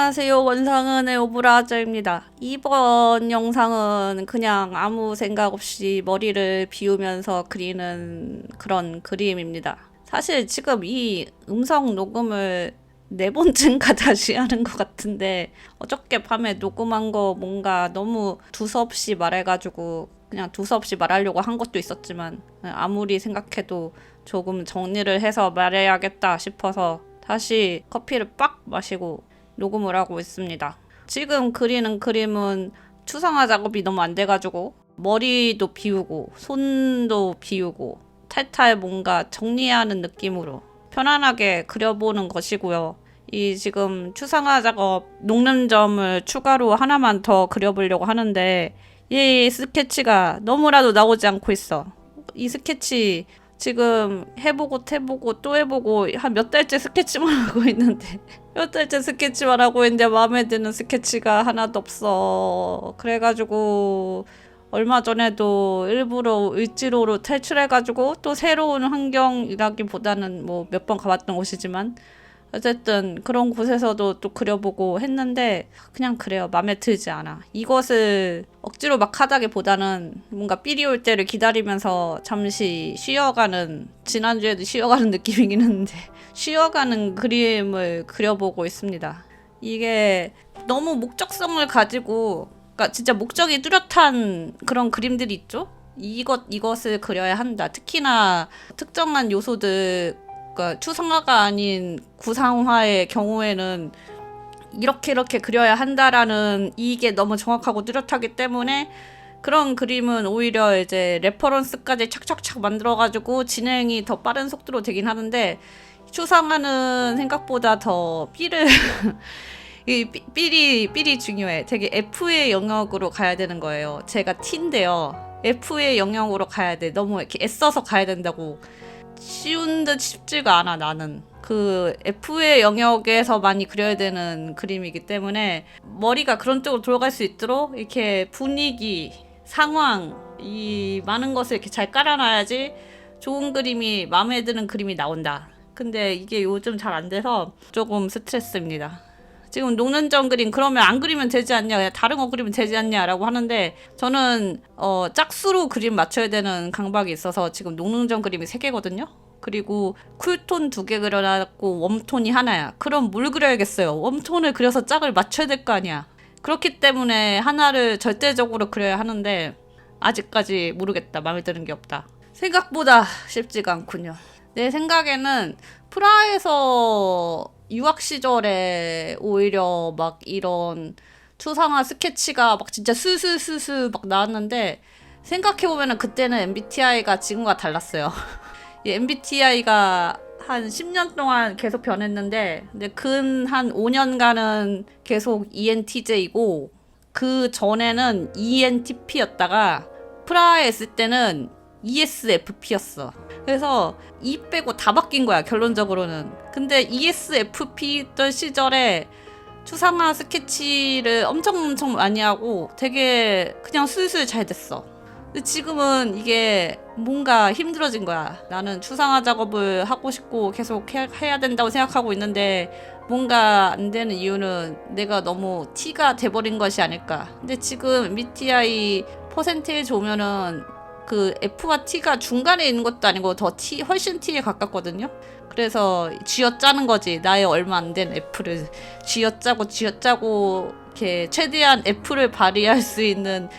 안녕하세요. 원상은의 오브라저입니다. 이번 영상은 그냥 아무 생각 없이 머리를 비우면서 그리는 그런 그림입니다. 사실 지금 이 음성 녹음을 4번째인가 다시 하는 것 같은데 어저께 밤에 녹음한 거 뭔가 너무 두서없이 말해가지고 그냥 두서없이 말하려고 한 것도 있었지만 아무리 생각해도 조금 정리를 해서 말해야겠다 싶어서 다시 커피를 빡 마시고 녹음을 하고 있습니다. 지금 그리는 그림은 추상화 작업이 너무 안 돼가지고 머리도 비우고 손도 비우고 탈탈 뭔가 정리하는 느낌으로 편안하게 그려보는 것이고요. 이 지금 추상화 작업 녹는 점을 추가로 하나만 더 그려보려고 하는데 이 스케치가 너무나도 나오지 않고 있어. 이 스케치 지금 해보고 또 해보고 한 몇 달째 스케치만 하고 있는데 몇 달째 스케치만 하고 있는데 마음에 드는 스케치가 하나도 없어. 그래가지고 얼마 전에도 일부러 을지로로 탈출해가지고 또 새로운 환경이라기보다는 뭐 몇 번 가봤던 곳이지만 어쨌든 그런 곳에서도 또 그려보고 했는데 그냥 그래요. 마음에 들지 않아. 이것을 억지로 막 하다기보다는 뭔가 삘이 올 때를 기다리면서 잠시 쉬어가는, 지난주에도 쉬어가는 느낌이긴 했는데 쉬어가는 그림을 그려보고 있습니다. 이게 너무 목적성을 가지고, 그러니까 진짜 목적이 뚜렷한 그런 그림들이 있죠? 이것을 그려야 한다. 특히나 특정한 요소들, 그러니까 추상화가 아닌 구상화의 경우에는 이렇게 그려야 한다라는 이게 너무 정확하고 뚜렷하기 때문에 그런 그림은 오히려 이제 레퍼런스까지 착착착 만들어가지고 진행이 더 빠른 속도로 되긴 하는데, 추상화는 생각보다 더 삘을 삘이 중요해. 되게 F의 영역으로 가야 되는 거예요. 제가 T인데요. F의 영역으로 가야 돼. 너무 이렇게 애써서 가야 된다고. 쉬운 듯 쉽지가 않아. 나는 그 F의 영역에서 많이 그려야 되는 그림이기 때문에 머리가 그런 쪽으로 돌아갈 수 있도록 이렇게 분위기, 상황, 이 많은 것을 이렇게 잘 깔아놔야지 좋은 그림이, 마음에 드는 그림이 나온다. 근데 이게 요즘 잘 안 돼서 조금 스트레스입니다. 지금 녹는 점 그림 그러면 안 그리면 되지 않냐, 그냥 다른 거 그리면 되지 않냐 라고 하는데, 저는 짝수로 그림 맞춰야 되는 강박이 있어서 지금 녹는 점 그림이 3개거든요. 그리고 쿨톤 2개 그려놨고 웜톤이 하나야. 그럼 뭘 그려야겠어요? 웜톤을 그려서 짝을 맞춰야 될 거 아니야. 그렇기 때문에 하나를 절대적으로 그려야 하는데 아직까지 모르겠다. 마음에 드는 게 없다. 생각보다 쉽지가 않군요. 내 생각에는 프라하에서 유학 시절에 오히려 막 이런 추상화 스케치가 막 진짜 스스스스 막 나왔는데, 생각해보면은 그때는 MBTI가 지금과 달랐어요. 이 MBTI가 한 10년 동안 계속 변했는데, 근데 근 한 5년간은 계속 ENTJ이고, 그 전에는 ENTP였다가 프라하에 있을 때는 ESFP였어. 그래서 E 빼고 다 바뀐 거야, 결론적으로는. 근데 ESFP였던 시절에 추상화 스케치를 엄청 많이 하고 되게 그냥 술술 잘 됐어. 근데 지금은 이게 뭔가 힘들어진 거야. 나는 추상화 작업을 하고 싶고 계속 해야 된다고 생각하고 있는데 뭔가 안 되는 이유는 내가 너무 T가 돼버린 것이 아닐까. 근데 지금 MBTI 퍼센테이지 오면은 그 F와 T가 중간에 있는 것도 아니고 더 T, 훨씬 T에 가깝거든요. 그래서 쥐어짜는 거지. 나의 얼마 안 된 F를 쥐어짜고 이렇게 최대한 F를 발휘할 수 있는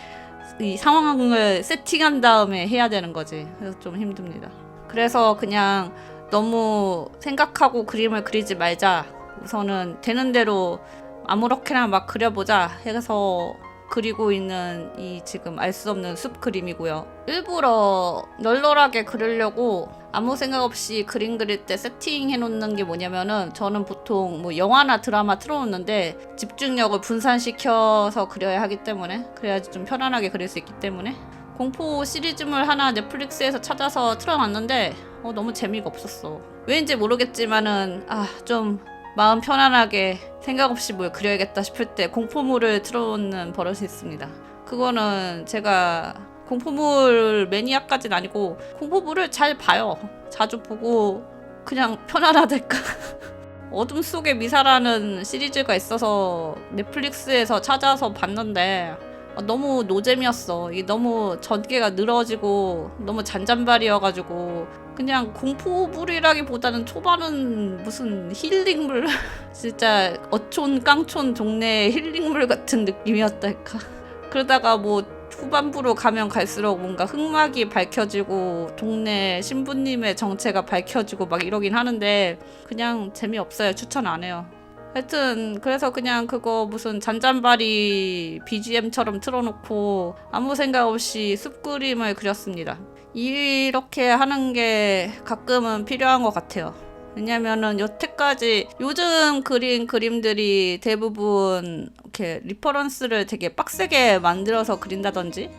이 상황을 세팅한 다음에 해야 되는 거지. 그래서 좀 힘듭니다. 그래서 그냥 너무 생각하고 그림을 그리지 말자. 우선은 되는 대로 아무렇게나 막 그려보자 해서 그리고 있는 이 지금 알 수 없는 숲 그림이고요. 일부러 널널하게 그리려고 아무 생각 없이 그림 그릴 때 세팅해 놓는 게 뭐냐면은, 저는 보통 뭐 영화나 드라마 틀어놓는데 집중력을 분산시켜서 그려야 하기 때문에, 그래야지 좀 편안하게 그릴 수 있기 때문에 공포 시리즈물 하나 넷플릭스에서 찾아서 틀어놨는데 너무 재미가 없었어. 왜인지 모르겠지만은 좀 마음 편안하게 생각 없이 뭘 그려야겠다 싶을 때 공포물을 틀어놓는 버릇이 있습니다. 그거는 제가 공포물 매니아까지는 아니고 공포물을 잘 봐요. 자주 보고 그냥 편안하달까. 어둠 속의 미사라는 시리즈가 있어서 넷플릭스에서 찾아서 봤는데 너무 노잼이었어. 이게 너무 전개가 늘어지고 너무 잔잔바리여가지고 그냥 공포물이라기보다는 초반은 무슨 힐링물 진짜 어촌 깡촌 동네 힐링물 같은 느낌이었달까. 그러다가 뭐 후반부로 가면 갈수록 뭔가 흑막이 밝혀지고 동네 신부님의 정체가 밝혀지고 막 이러긴 하는데 그냥 재미없어요. 추천 안 해요. 하여튼 그래서 그냥 그거 무슨 잔잔바리 BGM처럼 틀어놓고 아무 생각 없이 숲 그림을 그렸습니다. 이렇게 하는 게 가끔은 필요한 것 같아요. 왜냐면은 여태까지 요즘 그린 그림들이 대부분 이렇게 리퍼런스를 되게 빡세게 만들어서 그린다든지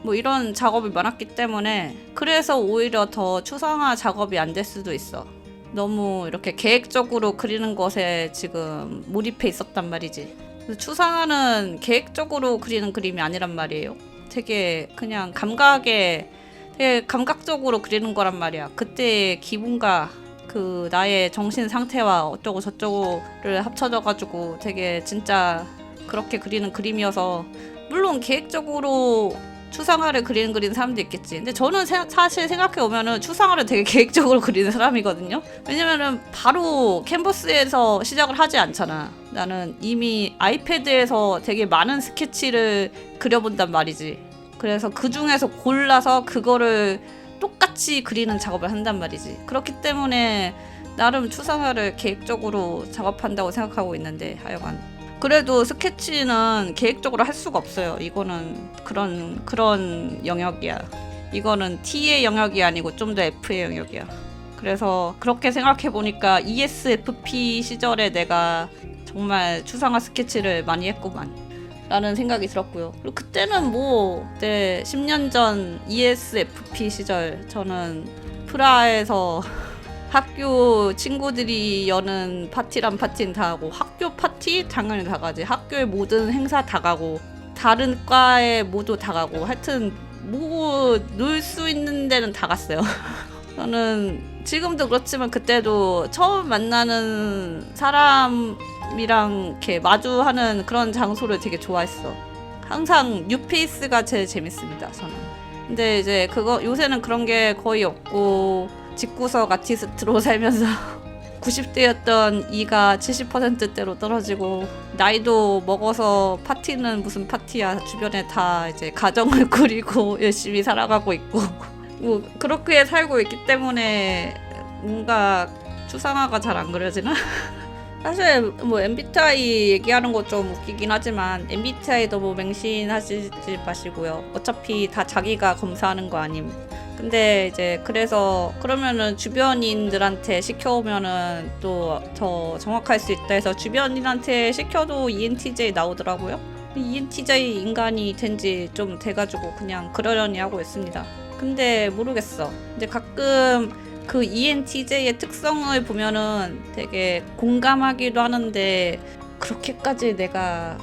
뭐 이런 작업이 많았기 때문에 그래서 오히려 더 추상화 작업이 안 될 수도 있어. 너무 이렇게 계획적으로 그리는 것에 지금 몰입해 있었단 말이지. 추상화는 계획적으로 그리는 그림이 아니란 말이에요. 되게 그냥 되게 감각적으로 그리는 거란 말이야. 그때의 기분과 그 나의 정신 상태와 어쩌고 저쩌고를 합쳐져가지고 되게 진짜 그렇게 그리는 그림이어서 물론 계획적으로 추상화를 그리는 사람도 있겠지. 근데 저는 사실 생각해보면은 추상화를 되게 계획적으로 그리는 사람이거든요. 왜냐면은 바로 캔버스에서 시작을 하지 않잖아. 나는 이미 아이패드에서 되게 많은 스케치를 그려본단 말이지. 그래서 그 중에서 골라서 그거를 똑같이 그리는 작업을 한단 말이지. 그렇기 때문에 나름 추상화를 계획적으로 작업한다고 생각하고 있는데 하여간 그래도 스케치는 계획적으로 할 수가 없어요. 이거는 그런 영역이야. 이거는 T의 영역이 아니고 좀 더 F의 영역이야. 그래서 그렇게 생각해보니까 ESFP 시절에 내가 정말 추상화 스케치를 많이 했구만 라는 생각이 들었고요. 그리고 그때는 뭐 그때 10년 전 ESFP 시절 저는 프라하에서 학교 친구들이 여는 파티란 파티는 다 가고 학교 파티 당연히 다 가지. 학교의 모든 행사 다 가고 다른 과에 모두 다 가고 하여튼 뭐 놀 수 있는 데는 다 갔어요. 저는 지금도 그렇지만 그때도 처음 만나는 사람이랑 이렇게 마주하는 그런 장소를 되게 좋아했어. 항상 뉴페이스가 제일 재밌습니다. 저는. 근데 이제 요새는 그런 게 거의 없고 집구석 아티스트로 살면서 90대였던 이가 70%대로 떨어지고 나이도 먹어서 파티는 무슨 파티야. 주변에 다 이제 가정을 꾸리고 열심히 살아가고 있고 뭐 그렇게 살고 있기 때문에 뭔가 추상화가 잘 안 그려지나? 사실 뭐 MBTI 얘기하는 거 좀 웃기긴 하지만 MBTI 너무 맹신하시지 마시고요. 어차피 다 자기가 검사하는 거 아님. 근데 이제 그래서 그러면은 주변인들한테 시켜오면은 또 더 정확할 수 있다 해서 주변인한테 시켜도 ENTJ 나오더라고요. ENTJ 인간이 된 지 좀 돼가지고 그냥 그러려니 하고 있습니다. 근데 모르겠어. 이제 가끔 그 ENTJ의 특성을 보면은 되게 공감하기도 하는데 그렇게까지 내가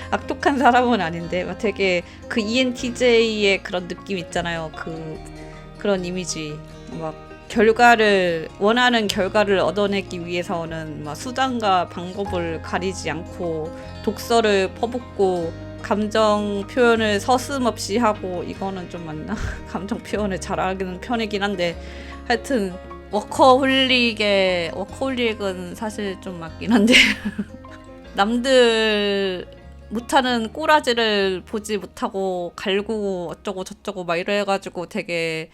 악독한 사람은 아닌데 막 되게 그 ENTJ의 그런 느낌 있잖아요. 그런 이미지 막 원하는 결과를 얻어내기 위해서는 막 수단과 방법을 가리지 않고 독서를 퍼붓고 감정 표현을 서슴없이 하고 이거는 좀 맞나? 감정 표현을 잘하는 편이긴 한데 하여튼 워커홀릭은 사실 좀 맞긴 한데 남들 못하는 꼬라지를 보지 못하고 갈구고 어쩌고 저쩌고 막 이래가지고 되게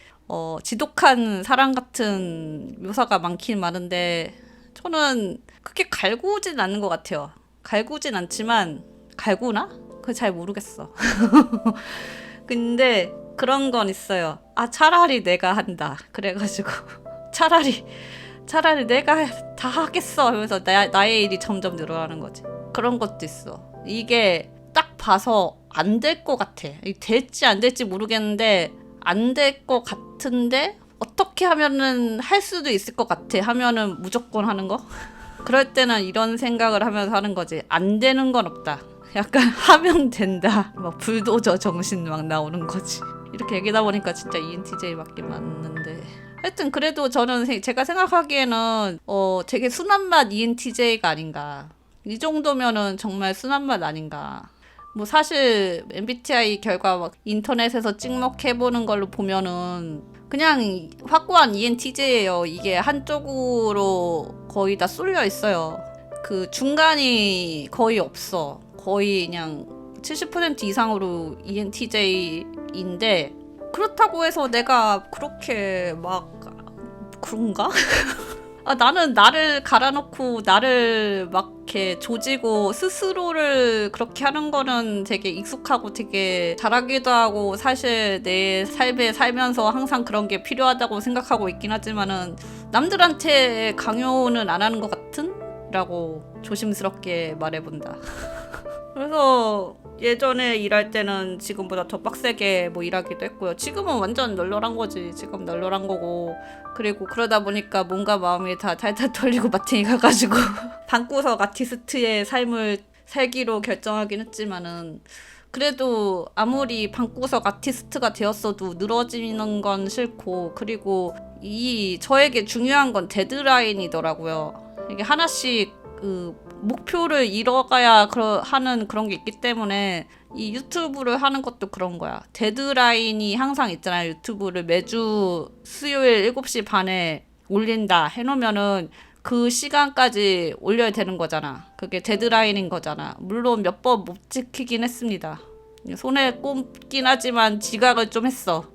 지독한 사람 같은 묘사가 많긴 많은데 저는 그렇게 갈구진 않는 것 같아요. 갈구진 않지만 갈구나? 그거 잘 모르겠어. 근데 그런 건 있어요. 차라리 내가 한다. 그래가지고 차라리 내가 다 하겠어 하면서 나의 일이 점점 늘어나는 거지. 그런 것도 있어. 이게 딱 봐서 안 될 것 같아. 될지 안 될지 모르겠는데 안 될 것 같은데 어떻게 하면은 할 수도 있을 것 같아 하면은 무조건 하는 거? 그럴 때는 이런 생각을 하면서 하는 거지. 안 되는 건 없다. 약간 하면 된다. 막 불도저 정신 막 나오는 거지. 이렇게 얘기하다 보니까 진짜 ENTJ 맞긴 맞는데 하여튼 그래도 저는 제가 생각하기에는 되게 순한 맛 ENTJ가 아닌가. 이 정도면은 정말 순한 맛 아닌가. 뭐 사실 MBTI 결과 막 인터넷에서 찍먹해보는 걸로 보면은 그냥 확고한 ENTJ예요. 이게 한쪽으로 거의 다 쏠려 있어요. 그 중간이 거의 없어. 거의 그냥 70% 이상으로 ENTJ인데 그렇다고 해서 내가 그렇게 막 그런가? 아, 나는 나를 갈아놓고 나를 막 이렇게 조지고 스스로를 그렇게 하는 거는 되게 익숙하고 되게 잘하기도 하고 사실 내 삶에 살면서 항상 그런 게 필요하다고 생각하고 있긴 하지만은 남들한테 강요는 안 하는 것 같은? 라고 조심스럽게 말해본다. 그래서 예전에 일할 때는 지금보다 더 빡세게 뭐 일하기도 했고요. 지금은 완전 널널한 거지. 지금 널널한 거고. 그리고 그러다 보니까 몸과 마음이 다 탈탈 털리고 마탱이 가가지고 방구석 아티스트의 삶을 살기로 결정하긴 했지만은 그래도 아무리 방구석 아티스트가 되었어도 늘어지는 건 싫고 그리고 저에게 중요한 건 데드라인이더라고요. 이게 하나씩 그 목표를 이뤄가야 하는 그런 게 있기 때문에 이 유튜브를 하는 것도 그런 거야. 데드라인이 항상 있잖아요. 유튜브를 매주 수요일 7시 반에 올린다 해놓으면은 그 시간까지 올려야 되는 거잖아. 그게 데드라인인 거잖아. 물론 몇 번 못 지키긴 했습니다. 손에 꼽긴 하지만 지각을 좀 했어.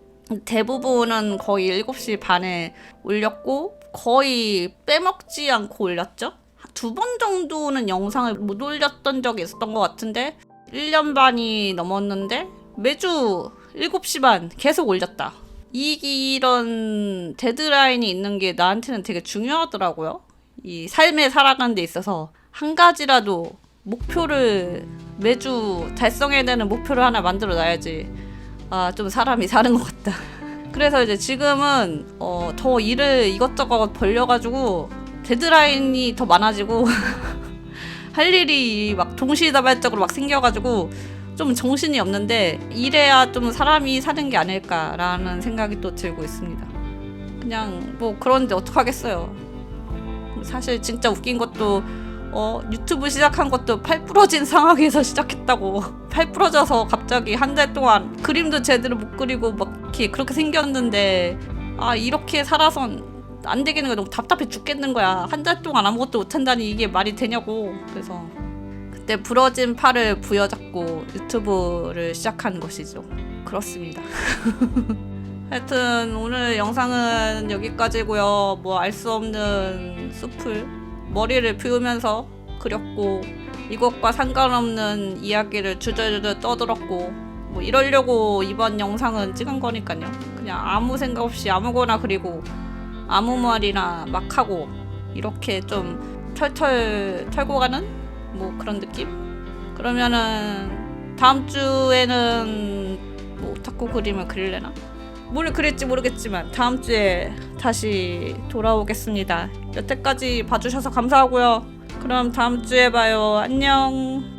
대부분은 거의 7시 반에 올렸고 거의 빼먹지 않고 올렸죠. 2번 정도는 영상을 못 올렸던 적이 있었던 것 같은데 1년 반이 넘었는데 매주 7시 반 계속 올렸다. 이런 데드라인이 있는 게 나한테는 되게 중요하더라고요. 이 삶에 살아가는 데 있어서 한 가지라도 목표를 매주 달성해야 되는 목표를 하나 만들어 놔야지 좀 사람이 사는 것 같다. 그래서 이제 지금은 더 일을 이것저것 벌려가지고 데드라인이 더 많아지고 할 일이 막 동시다발적으로 막 생겨가지고 좀 정신이 없는데 이래야 좀 사람이 사는 게 아닐까라는 생각이 또 들고 있습니다. 그냥 뭐 그런데 어떡하겠어요. 사실 진짜 웃긴 것도 유튜브 시작한 것도 팔 부러진 상황에서 시작했다고. 팔 부러져서 갑자기 한 달 동안 그림도 제대로 못 그리고 막 이렇게 그렇게 생겼는데 이렇게 살아선 안 되겠는 거야. 너무 답답해 죽겠는 거야. 한 달 동안 아무것도 못한다니 이게 말이 되냐고. 그래서 그때 부러진 팔을 부여잡고 유튜브를 시작한 것이죠. 그렇습니다. 하여튼 오늘 영상은 여기까지고요. 뭐 알 수 없는 숲을 머리를 비우면서 그렸고 이것과 상관없는 이야기를 주저주저 떠들었고 뭐 이러려고 이번 영상은 찍은 거니까요. 그냥 아무 생각 없이 아무거나 그리고 아무 말이나 막 하고 이렇게 좀 털털 털고 가는 뭐 그런 느낌? 그러면은 다음 주에는 뭐 오타쿠 그림을 그릴래나? 뭘 그릴지 모르겠지만 다음 주에 다시 돌아오겠습니다. 여태까지 봐주셔서 감사하고요. 그럼 다음 주에 봐요. 안녕.